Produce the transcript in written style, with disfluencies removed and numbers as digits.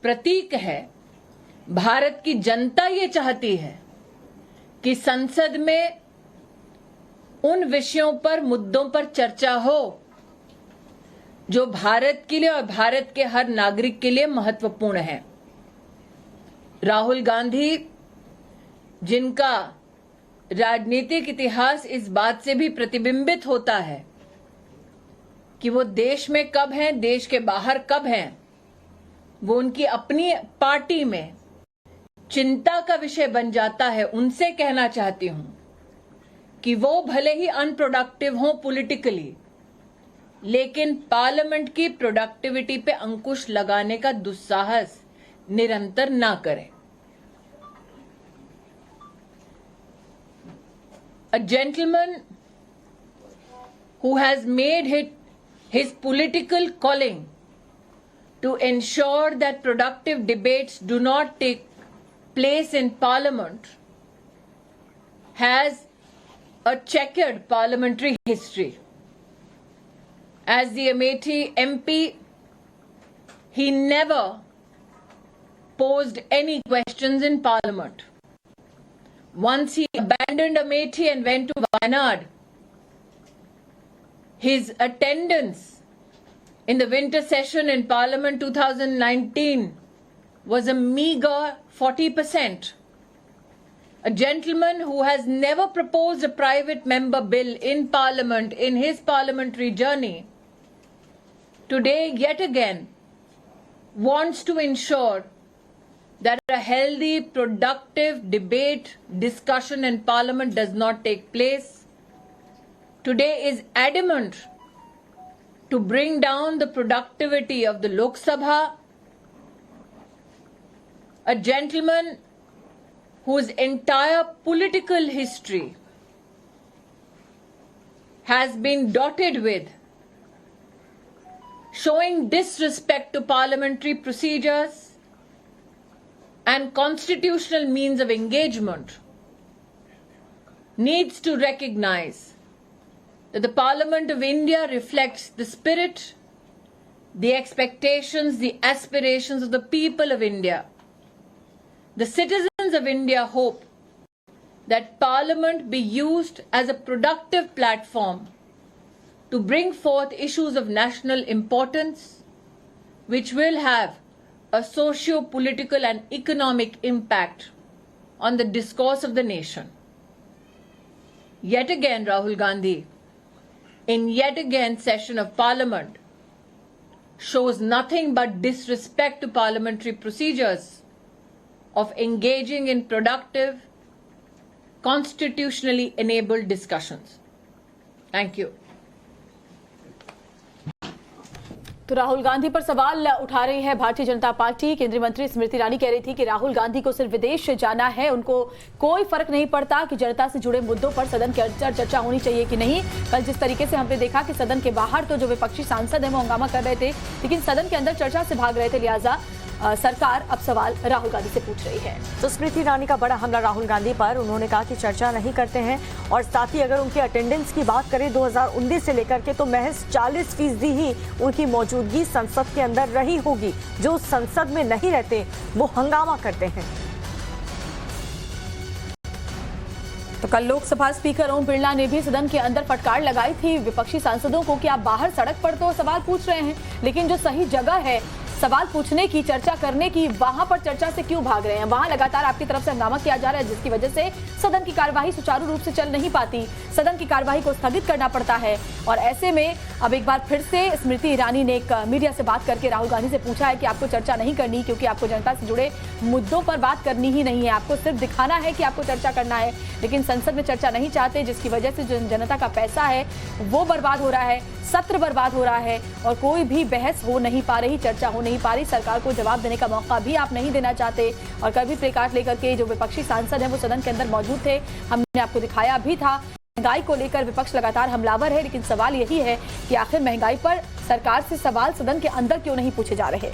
प्रतीक है। भारत की जनता ये चाहती है कि संसद में उन विषयों पर, मुद्दों पर चर्चा हो जो भारत के लिए और भारत के हर नागरिक के लिए महत्वपूर्ण है। राहुल गांधी, जिनका राजनीतिक इतिहास इस बात से भी प्रतिबिंबित होता है कि वो देश में कब हैं, देश के बाहर कब हैं, वो उनकी अपनी पार्टी में चिंता का विषय बन जाता है, उनसे कहना चाहती हूं कि वो भले ही अनप्रोडक्टिव हों पॉलिटिकली, लेकिन पार्लियामेंट की प्रोडक्टिविटी पे अंकुश लगाने का दुस्साहस निरंतर ना करें। A gentleman who has made his political calling to ensure that productive debates do not take place in Parliament has a checkered parliamentary history. As the Amethi MP, he never posed any questions in Parliament. Once he abandoned Amethi and went to Wayanad, his attendance in the winter session in Parliament 2019 was a meager 40%. A gentleman who has never proposed a private member bill in Parliament in his parliamentary journey, today yet again wants to ensure that a healthy, productive debate, discussion in Parliament does not take place. Today is adamant to bring down the productivity of the Lok Sabha. A gentleman whose entire political history has been dotted with showing disrespect to parliamentary procedures and constitutional means of engagement, needs to recognize that the Parliament of India reflects the spirit, the expectations, the aspirations of the people of India. The citizens of India hope that Parliament be used as a productive platform to bring forth issues of national importance, which will have a socio-political and economic impact on the discourse of the nation. Yet again, Rahul Gandhi, in yet again session of Parliament, shows nothing but disrespect to parliamentary procedures of engaging in productive, constitutionally enabled discussions. Thank you. तो राहुल गांधी पर सवाल उठा रही है Bharatiya Janata party. केंद्रीय मंत्री स्मृति ईरानी कह रही थी कि राहुल गांधी को सिर्फ विदेश जाना है, उनको कोई फर्क नहीं पड़ता कि जनता से जुड़े मुद्दों पर सदन के अंदर चर्चा होनी चाहिए कि नहीं। कल जिस तरीके से हमने देखा कि सदन के बाहर तो जो विपक्षी सांसद हैं वो हंगामा कर रहे थे, लेकिन सदन के अंदर चर्चा से भाग रहे थे, लिहाजा सरकार अब सवाल राहुल गांधी से पूछ रही है। तो स्मृति ईरानी का बड़ा हमला राहुल गांधी पर, उन्होंने कहा कि चर्चा नहीं करते हैं और साथ ही अगर उनकी अटेंडेंस की बात करें 2019 से लेकर के तो महज 40% ही उनकी मौजूदगी संसद के अंदर रही होगी। जो संसद में नहीं रहते वो हंगामा करते हैं। तो कल लोकसभा स्पीकर ओम बिरला ने भी सदन के अंदर फटकार लगाई थी विपक्षी सांसदों को कि आप बाहर सड़क पर तो सवाल पूछ रहे हैं, लेकिन जो सही जगह है सवाल पूछने की, चर्चा करने की, वहां पर चर्चा से क्यों भाग रहे हैं। वहां लगातार आपकी तरफ से हंगामा किया जा रहा है, जिसकी वजह से सदन की कार्यवाही सुचारू रूप से चल नहीं पाती, सदन की कार्यवाही को स्थगित करना पड़ता है। और ऐसे में अब एक बार फिर से स्मृति ईरानी ने एक मीडिया से बात करके राहुल गांधी से पूछा है कि आपको चर्चा नहीं करनी, क्योंकि आपको जनता से जुड़े मुद्दों पर बात करनी ही नहीं है, आपको सिर्फ दिखाना है कि आपको चर्चा करना है, लेकिन संसद में चर्चा नहीं चाहते, जिसकी वजह से जो जनता का पैसा है वो बर्बाद हो रहा है, सत्र बर्बाद हो रहा है और कोई भी बहस हो नहीं पा रही, चर्चा हो नहीं पा रही। सरकार को जवाब देने का मौका भी आप नहीं देना चाहते। और कल भी प्ले कार्ड लेकर के जो विपक्षी सांसद हैं वो सदन के अंदर मौजूद थे, हमने आपको दिखाया भी था। महंगाई को लेकर विपक्ष लगातार हमलावर है, लेकिन सवाल यही है कि आखिर महंगाई पर सरकार से सवाल सदन के अंदर क्यों नहीं पूछे जा रहे।